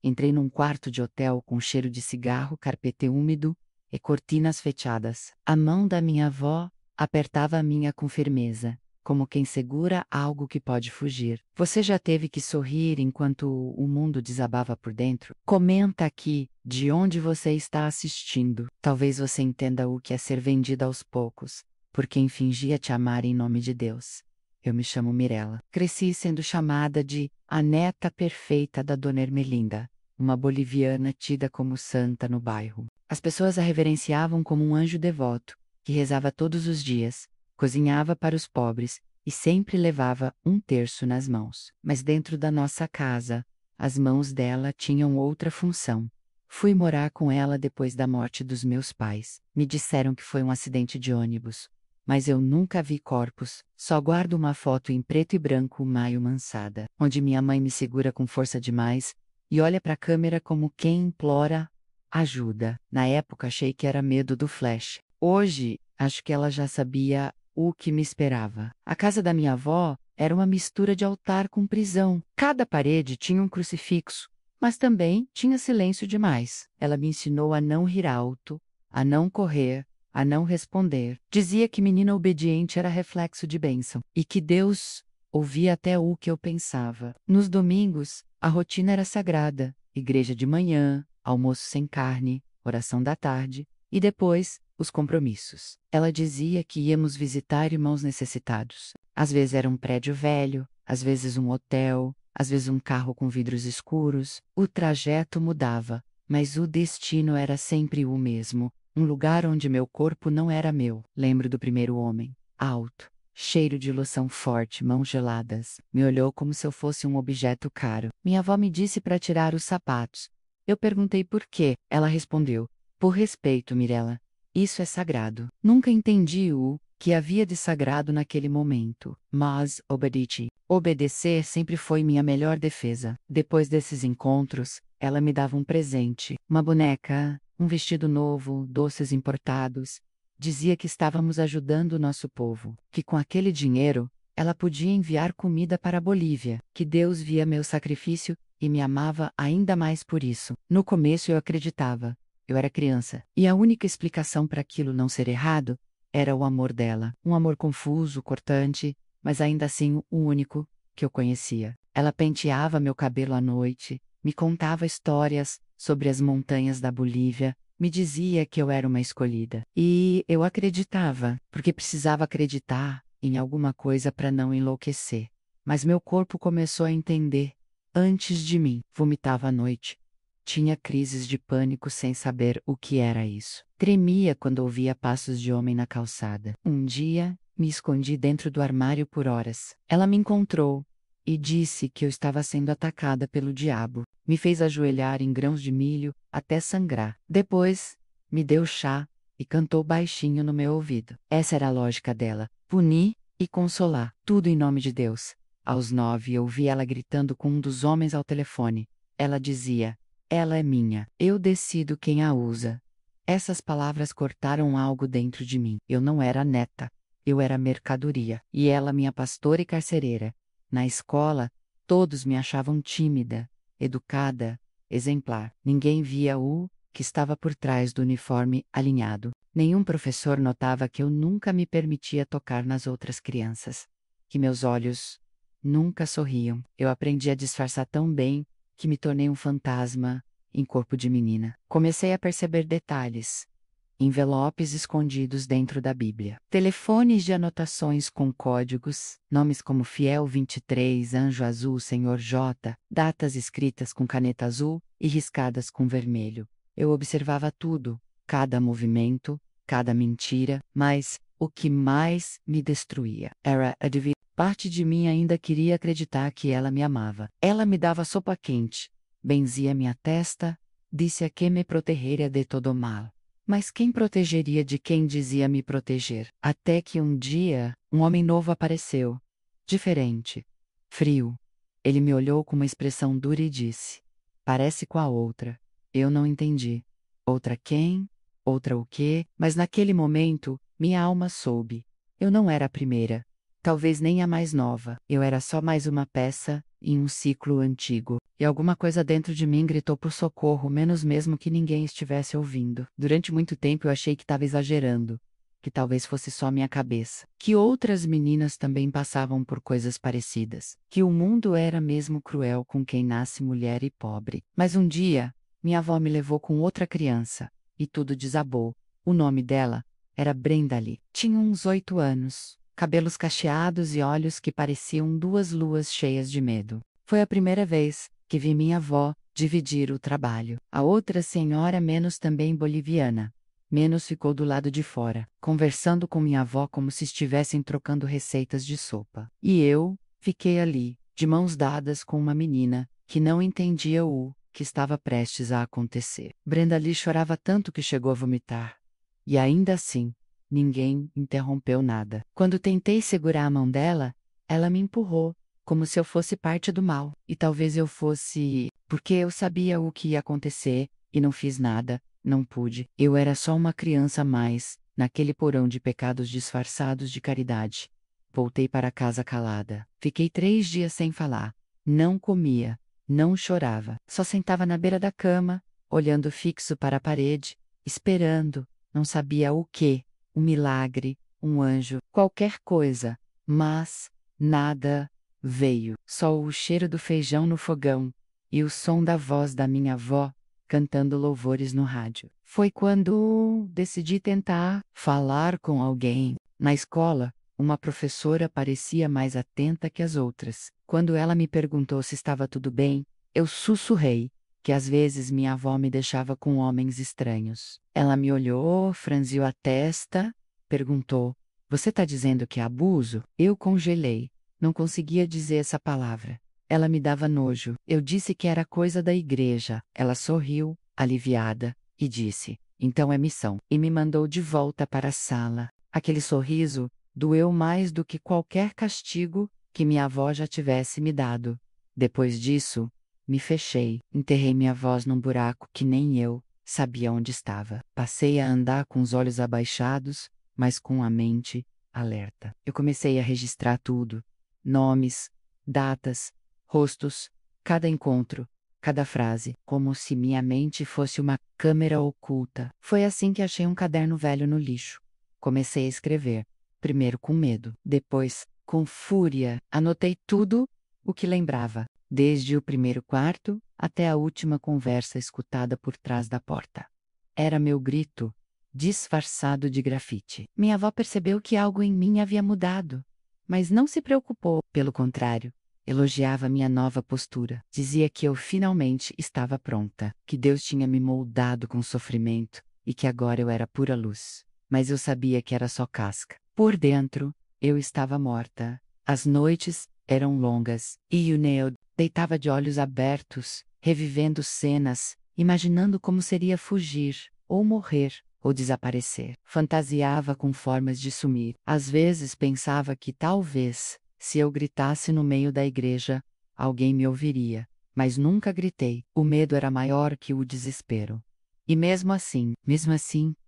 Entrei num quarto de hotel com cheiro de cigarro, carpete úmido e cortinas fechadas. A mão da minha avó apertava a minha com firmeza, como quem segura algo que pode fugir. Você já teve que sorrir enquanto o mundo desabava por dentro? Comenta aqui de onde você está assistindo. Talvez você entenda o que é ser vendida aos poucos, por quem fingia te amar em nome de Deus. Eu me chamo Mirella. Cresci sendo chamada de a neta perfeita da Dona Ermelinda, uma boliviana tida como santa no bairro. As pessoas a reverenciavam como um anjo devoto, que rezava todos os dias, cozinhava para os pobres e sempre levava um terço nas mãos. Mas dentro da nossa casa, as mãos dela tinham outra função. Fui morar com ela depois da morte dos meus pais. Me disseram que foi um acidente de ônibus, mas eu nunca vi corpos, só guardo uma foto em preto e branco Maio Mansada, onde minha mãe me segura com força demais e olha para a câmera como quem implora ajuda. Na época achei que era medo do flash. Hoje, acho que ela já sabia o que me esperava. A casa da minha avó era uma mistura de altar com prisão. Cada parede tinha um crucifixo, mas também tinha silêncio demais. Ela me ensinou a não rir alto, a não correr, a não responder. Dizia que menina obediente era reflexo de bênção, e que Deus ouvia até o que eu pensava. Nos domingos, a rotina era sagrada: igreja de manhã, almoço sem carne, oração da tarde, e depois, os compromissos. Ela dizia que íamos visitar irmãos necessitados. Às vezes era um prédio velho, às vezes um hotel, às vezes um carro com vidros escuros. O trajeto mudava, mas o destino era sempre o mesmo. Um lugar onde meu corpo não era meu. Lembro do primeiro homem, alto, cheiro de loção forte, mãos geladas. Me olhou como se eu fosse um objeto caro. Minha avó me disse para tirar os sapatos. Eu perguntei por quê. Ela respondeu: por respeito, Mirella. Isso é sagrado. Nunca entendi o que havia de sagrado naquele momento, mas obedi. Obedecer sempre foi minha melhor defesa. Depois desses encontros, ela me dava um presente, uma boneca, um vestido novo, doces importados. Dizia que estávamos ajudando o nosso povo, que com aquele dinheiro, ela podia enviar comida para a Bolívia, que Deus via meu sacrifício e me amava ainda mais por isso. No começo eu acreditava. Eu era criança, e a única explicação para aquilo não ser errado era o amor dela. Um amor confuso, cortante, mas ainda assim o único que eu conhecia. Ela penteava meu cabelo à noite, me contava histórias sobre as montanhas da Bolívia, me dizia que eu era uma escolhida. E eu acreditava, porque precisava acreditar em alguma coisa para não enlouquecer. Mas meu corpo começou a entender. Antes de mim, vomitava à noite. Tinha crises de pânico sem saber o que era isso. Tremia quando ouvia passos de homem na calçada. Um dia, me escondi dentro do armário por horas. Ela me encontrou e disse que eu estava sendo atacada pelo diabo. Me fez ajoelhar em grãos de milho até sangrar. Depois, me deu chá e cantou baixinho no meu ouvido. Essa era a lógica dela: punir e consolar. Tudo em nome de Deus. Aos 9, eu ouvi ela gritando com um dos homens ao telefone. Ela dizia: ela é minha. Eu decido quem a usa. Essas palavras cortaram algo dentro de mim. Eu não era neta. Eu era mercadoria. E ela minha pastora e carcereira. Na escola, todos me achavam tímida, educada, exemplar. Ninguém via o que estava por trás do uniforme alinhado. Nenhum professor notava que eu nunca me permitia tocar nas outras crianças. Que meus olhos nunca sorriam. Eu aprendi a disfarçar tão bem que me tornei um fantasma em corpo de menina. Comecei a perceber detalhes. Envelopes escondidos dentro da Bíblia. Telefones de anotações com códigos, nomes como Fiel 23, Anjo Azul, Senhor J, datas escritas com caneta azul e riscadas com vermelho. Eu observava tudo, cada movimento, cada mentira, mas o que mais me destruía era a divindade. Parte de mim ainda queria acreditar que ela me amava. Ela me dava sopa quente, benzia minha testa, disse a que me protegeria de todo mal. Mas quem protegeria de quem dizia me proteger? Até que um dia, um homem novo apareceu. Diferente. Frio. Ele me olhou com uma expressão dura e disse: parece com a outra. Eu não entendi. Outra quem? Outra o quê? Mas naquele momento, minha alma soube. Eu não era a primeira. talvez nem a mais nova. Eu era só mais uma peça em um ciclo antigo. E alguma coisa dentro de mim gritou por socorro, menos mesmo que ninguém estivesse ouvindo. Durante muito tempo eu achei que estava exagerando, que talvez fosse só minha cabeça, que outras meninas também passavam por coisas parecidas, que o mundo era mesmo cruel com quem nasce mulher e pobre. Mas um dia, minha avó me levou com outra criança, e tudo desabou. O nome dela era Brenda Lee. Tinha uns 8 anos, cabelos cacheados e olhos que pareciam 2 luas cheias de medo. Foi a primeira vez que vi minha avó dividir o trabalho. A outra senhora, menos também boliviana, menos ficou do lado de fora, conversando com minha avó como se estivessem trocando receitas de sopa. E eu fiquei ali, de mãos dadas com uma menina que não entendia o que estava prestes a acontecer. Brenda Lee chorava tanto que chegou a vomitar. E ainda assim, ninguém interrompeu nada. Quando tentei segurar a mão dela, ela me empurrou, como se eu fosse parte do mal. E talvez eu fosse, porque eu sabia o que ia acontecer, e não fiz nada, não pude. Eu era só uma criança a mais, naquele porão de pecados disfarçados de caridade. Voltei para casa calada. Fiquei 3 dias sem falar. Não comia, não chorava. Só sentava na beira da cama, olhando fixo para a parede, esperando, não sabia o quê, um milagre, um anjo, qualquer coisa, mas nada veio. Só o cheiro do feijão no fogão e o som da voz da minha avó cantando louvores no rádio. Foi quando decidi tentar falar com alguém. Na escola, uma professora parecia mais atenta que as outras. Quando ela me perguntou se estava tudo bem, eu sussurrei que às vezes minha avó me deixava com homens estranhos. Ela me olhou, franziu a testa, perguntou: "Você está dizendo que é abuso?" Eu congelei. Não conseguia dizer essa palavra. Ela me dava nojo. Eu disse que era coisa da igreja. Ela sorriu, aliviada, e disse: "Então é missão." E me mandou de volta para a sala. Aquele sorriso doeu mais do que qualquer castigo que minha avó já tivesse me dado. Depois disso, me fechei, enterrei minha voz num buraco que nem eu sabia onde estava. Passei a andar com os olhos abaixados, mas com a mente alerta. Eu comecei a registrar tudo: nomes, datas, rostos, cada encontro, cada frase, como se minha mente fosse uma câmera oculta. Foi assim que achei um caderno velho no lixo. Comecei a escrever, primeiro com medo, depois com fúria. Anotei tudo o que lembrava, desde o primeiro quarto até a última conversa escutada por trás da porta. Era meu grito, disfarçado de grafite. Minha avó percebeu que algo em mim havia mudado, mas não se preocupou, pelo contrário. Elogiava minha nova postura. Dizia que eu finalmente estava pronta, que Deus tinha me moldado com sofrimento e que agora eu era pura luz. Mas eu sabia que era só casca. Por dentro, eu estava morta. As noites eram longas e o Neil deitava de olhos abertos, revivendo cenas, imaginando como seria fugir, ou morrer, ou desaparecer. Fantasiava com formas de sumir. Às vezes pensava que talvez, se eu gritasse no meio da igreja, alguém me ouviria. Mas nunca gritei. O medo era maior que o desespero. E mesmo assim,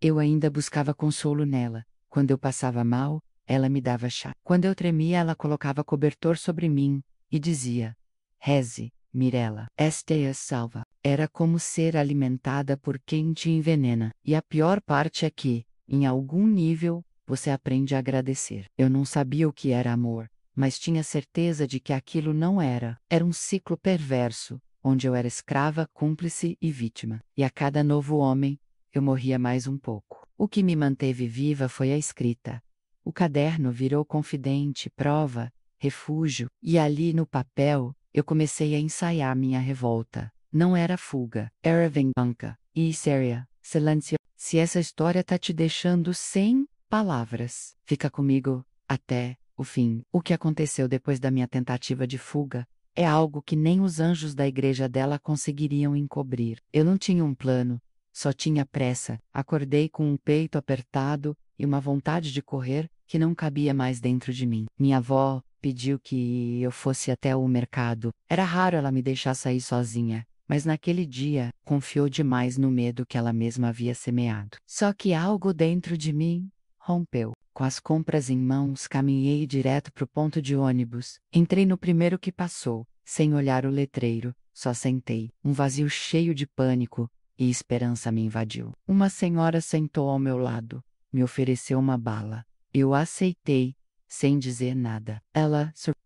eu ainda buscava consolo nela. Quando eu passava mal, ela me dava chá. Quando eu tremia, ela colocava cobertor sobre mim e dizia: "Reze, Mirella, esta é a salva." Era como ser alimentada por quem te envenena. E a pior parte é que, em algum nível, você aprende a agradecer. Eu não sabia o que era amor, mas tinha certeza de que aquilo não era. Era um ciclo perverso, onde eu era escrava, cúmplice e vítima. E a cada novo homem, eu morria mais um pouco. O que me manteve viva foi a escrita. O caderno virou confidente, prova, refúgio, e ali no papel, eu comecei a ensaiar minha revolta. Não era fuga, era vingança. E séria, silêncio. Se essa história tá te deixando sem palavras, fica comigo até o fim. O que aconteceu depois da minha tentativa de fuga é algo que nem os anjos da igreja dela conseguiriam encobrir. Eu não tinha um plano, só tinha pressa. Acordei com um peito apertado e uma vontade de correr que não cabia mais dentro de mim. Minha avó pediu que eu fosse até o mercado. Era raro ela me deixar sair sozinha, mas naquele dia confiou demais no medo que ela mesma havia semeado. Só que algo dentro de mim rompeu. Com as compras em mãos, caminhei direto pro ponto de ônibus. Entrei no primeiro que passou, sem olhar o letreiro. Só sentei. Um vazio cheio de pânico e esperança me invadiu. Uma senhora sentou ao meu lado. Me ofereceu uma bala. Eu aceitei, sem dizer nada.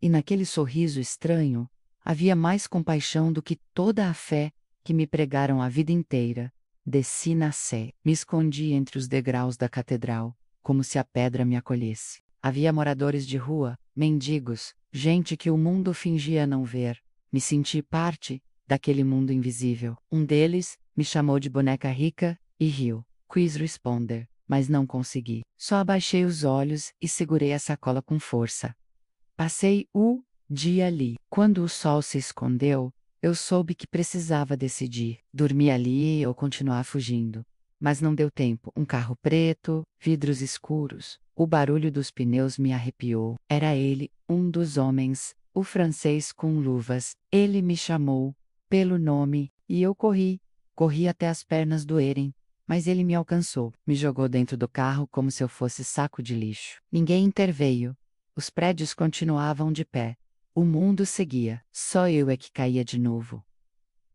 E naquele sorriso estranho, havia mais compaixão do que toda a fé que me pregaram a vida inteira. Desci na sé. Me escondi entre os degraus da catedral, como se a pedra me acolhesse. Havia moradores de rua, mendigos, gente que o mundo fingia não ver. Me senti parte daquele mundo invisível. Um deles me chamou de boneca rica e riu. Quis responder, mas não consegui. Só abaixei os olhos e segurei a sacola com força. Passei o dia ali. Quando o sol se escondeu, eu soube que precisava decidir: dormir ali ou continuar fugindo. Mas não deu tempo. Um carro preto, vidros escuros. O barulho dos pneus me arrepiou. Era ele, um dos homens, o francês com luvas. Ele me chamou pelo nome e eu corri. Corri até as pernas doerem. Mas ele me alcançou. Me jogou dentro do carro como se eu fosse saco de lixo. Ninguém interveio. Os prédios continuavam de pé. O mundo seguia. Só eu é que caía de novo.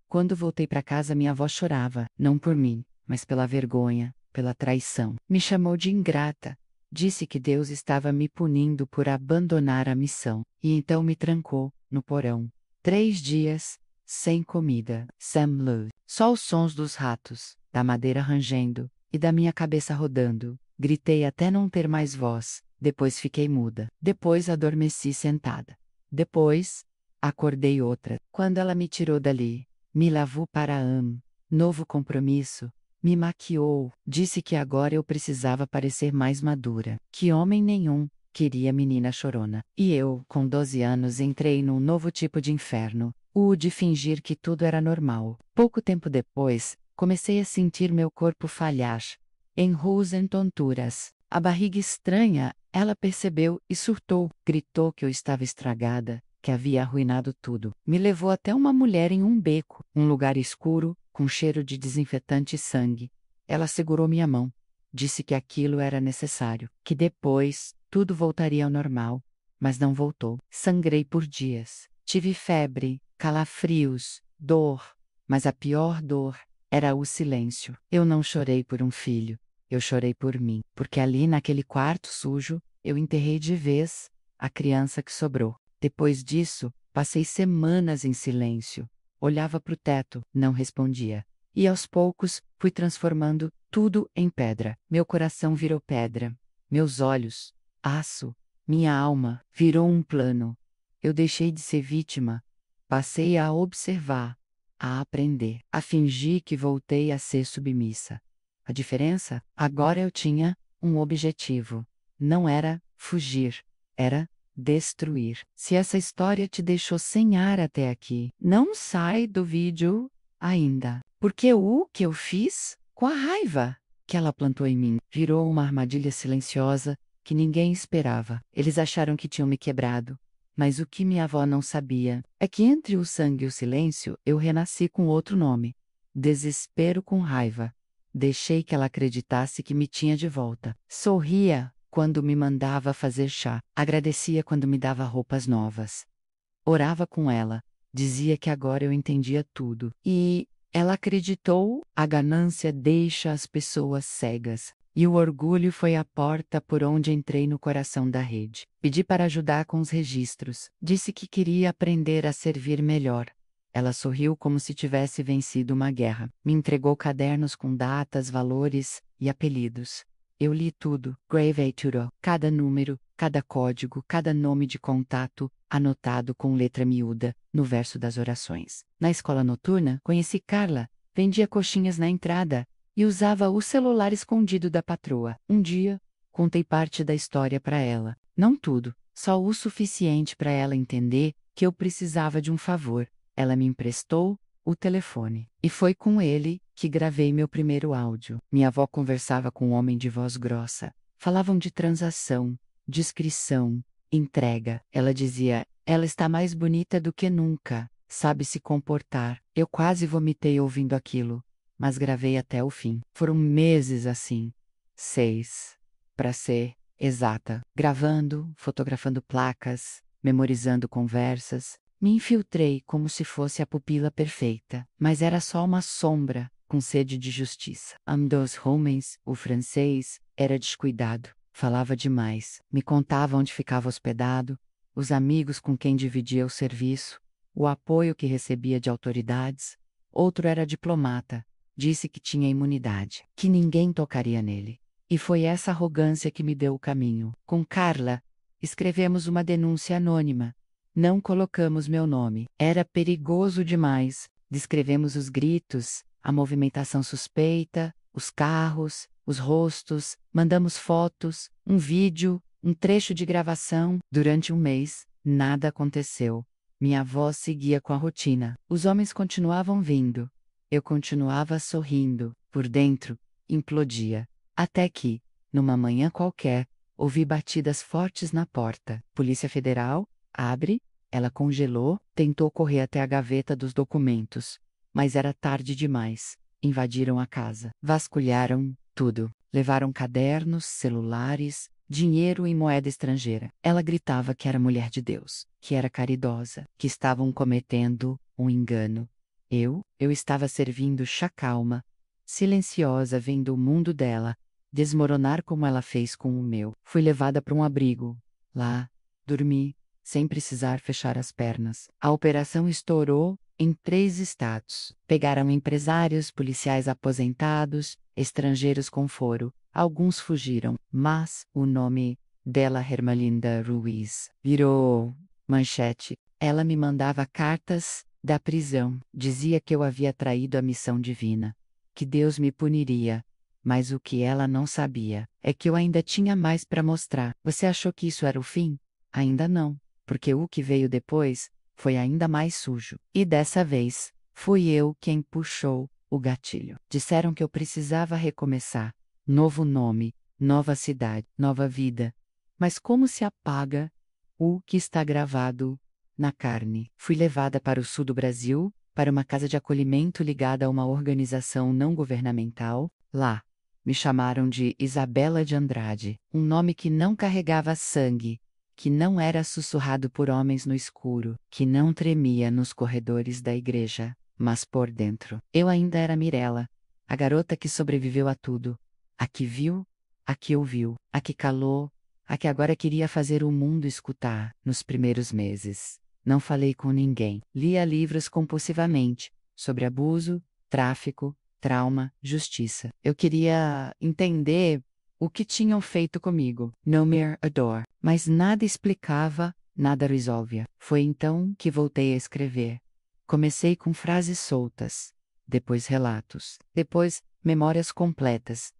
Quando voltei para casa, minha avó chorava, não por mim, mas pela vergonha, pela traição. Me chamou de ingrata. Disse que Deus estava me punindo por abandonar a missão. E então me trancou no porão. 3 dias, sem comida. Sam Lou. Só os sons dos ratos, da madeira rangendo e da minha cabeça rodando. Gritei até não ter mais voz. Depois fiquei muda. Depois adormeci sentada. Depois, acordei outra. Quando ela me tirou dali, me lavou para novo compromisso, me maquiou, disse que agora eu precisava parecer mais madura, que homem nenhum queria menina chorona. E eu, com 12 anos, entrei num novo tipo de inferno, o de fingir que tudo era normal. Pouco tempo depois, comecei a sentir meu corpo falhar, enruos em tonturas. A barriga estranha, ela percebeu e surtou, gritou que eu estava estragada, que havia arruinado tudo. Me levou até uma mulher em um beco, um lugar escuro, com cheiro de desinfetante e sangue. Ela segurou minha mão. Disse que aquilo era necessário, que depois tudo voltaria ao normal. Mas não voltou. Sangrei por dias. Tive febre, calafrios, dor. Mas a pior dor era o silêncio. Eu não chorei por um filho. Eu chorei por mim, porque ali naquele quarto sujo, eu enterrei de vez a criança que sobrou. Depois disso, passei semanas em silêncio. Olhava para o teto, não respondia. E aos poucos, fui transformando tudo em pedra. Meu coração virou pedra. Meus olhos, aço. Minha alma virou um plano. Eu deixei de ser vítima. Passei a observar, a aprender, a fingir que voltei a ser submissa. A diferença? Agora eu tinha um objetivo. Não era fugir, era destruir. Se essa história te deixou sem ar até aqui, não sai do vídeo ainda. Porque o que eu fiz, com a raiva que ela plantou em mim, virou uma armadilha silenciosa que ninguém esperava. Eles acharam que tinham me quebrado. Mas o que minha avó não sabia é que entre o sangue e o silêncio eu renasci com outro nome: desespero com raiva. Deixei que ela acreditasse que me tinha de volta. Sorria quando me mandava fazer chá. Agradecia quando me dava roupas novas. Orava com ela. Dizia que agora eu entendia tudo. E ela acreditou. A ganância deixa as pessoas cegas. E o orgulho foi a porta por onde entrei no coração da rede. Pedi para ajudar com os registros. Disse que queria aprender a servir melhor. Ela sorriu como se tivesse vencido uma guerra. Me entregou cadernos com datas, valores e apelidos. Eu li tudo, gravei cada número, cada código, cada nome de contato, anotado com letra miúda, no verso das orações. Na escola noturna, conheci Carla, vendia coxinhas na entrada e usava o celular escondido da patroa. Um dia, contei parte da história para ela. Não tudo, só o suficiente para ela entender que eu precisava de um favor. Ela me emprestou o telefone. E foi com ele que gravei meu primeiro áudio. Minha avó conversava com um homem de voz grossa. Falavam de transação, discrição, entrega. Ela dizia: ela está mais bonita do que nunca, sabe se comportar. Eu quase vomitei ouvindo aquilo, mas gravei até o fim. Foram meses assim. 6. Para ser exata, gravando, fotografando placas, memorizando conversas. Me infiltrei como se fosse a pupila perfeita, mas era só uma sombra, com sede de justiça. Um dos homens, o francês, era descuidado, falava demais, me contava onde ficava hospedado, os amigos com quem dividia o serviço, o apoio que recebia de autoridades. Outro era diplomata, disse que tinha imunidade, que ninguém tocaria nele. E foi essa arrogância que me deu o caminho. Com Carla, escrevemos uma denúncia anônima. Não colocamos meu nome. Era perigoso demais. Descrevemos os gritos, a movimentação suspeita, os carros, os rostos, mandamos fotos, um vídeo, um trecho de gravação. Durante um mês, nada aconteceu. Minha avó seguia com a rotina. Os homens continuavam vindo. Eu continuava sorrindo. Por dentro, implodia. Até que, numa manhã qualquer, ouvi batidas fortes na porta. Polícia Federal? Abre? Ela congelou, tentou correr até a gaveta dos documentos. Mas era tarde demais. Invadiram a casa. Vasculharam tudo. Levaram cadernos, celulares, dinheiro em moeda estrangeira. Ela gritava que era mulher de Deus, que era caridosa, que estavam cometendo um engano. Eu estava servindo chá calma, silenciosa, vendo o mundo dela desmoronar como ela fez com o meu. Fui levada para um abrigo. Lá, dormi, sem precisar fechar as pernas. A operação estourou em 3 estados. Pegaram empresários, policiais aposentados, estrangeiros com foro. Alguns fugiram, mas o nome dela, Hermelinda Ruiz, virou manchete. Ela me mandava cartas da prisão. Dizia que eu havia traído a missão divina, que Deus me puniria. Mas o que ela não sabia é que eu ainda tinha mais para mostrar. Você achou que isso era o fim? Ainda não, porque o que veio depois foi ainda mais sujo. E dessa vez, fui eu quem puxou o gatilho. Disseram que eu precisava recomeçar. Novo nome, nova cidade, nova vida. Mas como se apaga o que está gravado na carne? Fui levada para o sul do Brasil, para uma casa de acolhimento ligada a uma organização não governamental. Lá, me chamaram de Isabela de Andrade, um nome que não carregava sangue, que não era sussurrado por homens no escuro, que não tremia nos corredores da igreja, mas por dentro. Eu ainda era Mirella, a garota que sobreviveu a tudo, a que viu, a que ouviu, a que calou, a que agora queria fazer o mundo escutar. Nos primeiros meses, não falei com ninguém. Lia livros compulsivamente, sobre abuso, tráfico, trauma, justiça. Eu queria entender o que tinham feito comigo. No mere adore. Mas nada explicava, nada resolvia. Foi então que voltei a escrever. Comecei com frases soltas, depois relatos, depois memórias completas.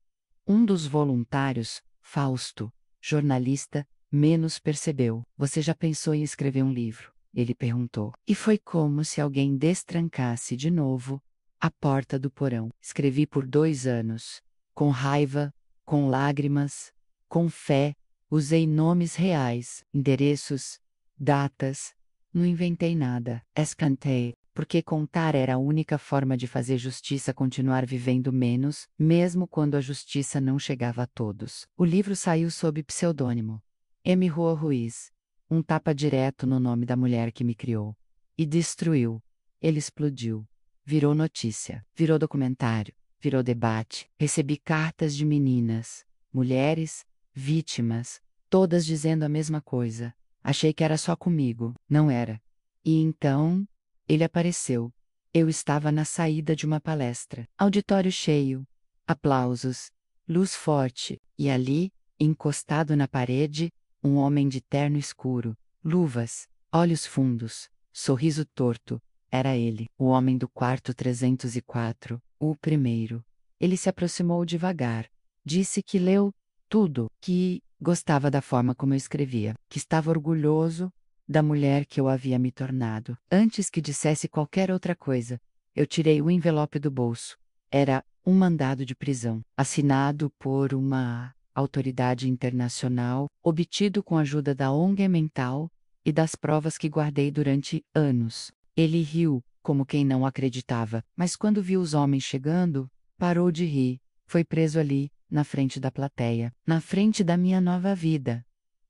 Um dos voluntários, Fausto, jornalista, menos percebeu. Você já pensou em escrever um livro? Ele perguntou. E foi como se alguém destrancasse de novo a porta do porão. Escrevi por 2 anos. Com raiva, com lágrimas, com fé. Usei nomes reais, endereços, datas. Não inventei nada. Escantei, porque contar era a única forma de fazer justiça continuar vivendo menos, mesmo quando a justiça não chegava a todos. O livro saiu sob pseudônimo. M. Rua Ruiz. Um tapa direto no nome da mulher que me criou. E destruiu. Ele explodiu. Virou notícia, virou documentário, virou debate. Recebi cartas de meninas, mulheres, vítimas, todas dizendo a mesma coisa. Achei que era só comigo, não era. E então, ele apareceu. Eu estava na saída de uma palestra. Auditório cheio, aplausos, luz forte, e ali, encostado na parede, um homem de terno escuro, luvas, olhos fundos, sorriso torto. Era ele, o homem do quarto 304, o primeiro. Ele se aproximou devagar. Disse que leu tudo, que gostava da forma como eu escrevia, que estava orgulhoso da mulher que eu havia me tornado. Antes que dissesse qualquer outra coisa, eu tirei o envelope do bolso. Era um mandado de prisão, assinado por uma autoridade internacional, obtido com a ajuda da ONG mental e das provas que guardei durante anos. Ele riu, como quem não acreditava, mas quando viu os homens chegando, parou de rir. Foi preso ali, na frente da plateia, na frente da minha nova vida,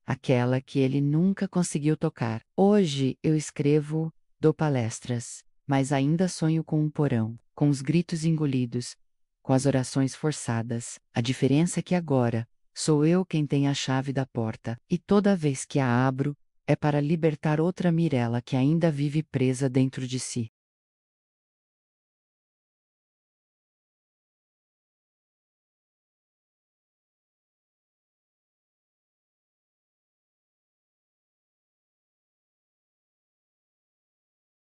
aquela que ele nunca conseguiu tocar. Hoje eu escrevo, dou palestras, mas ainda sonho com um porão, com os gritos engolidos, com as orações forçadas. A diferença é que agora, sou eu quem tem a chave da porta, e toda vez que a abro, é para libertar outra Mirella que ainda vive presa dentro de si.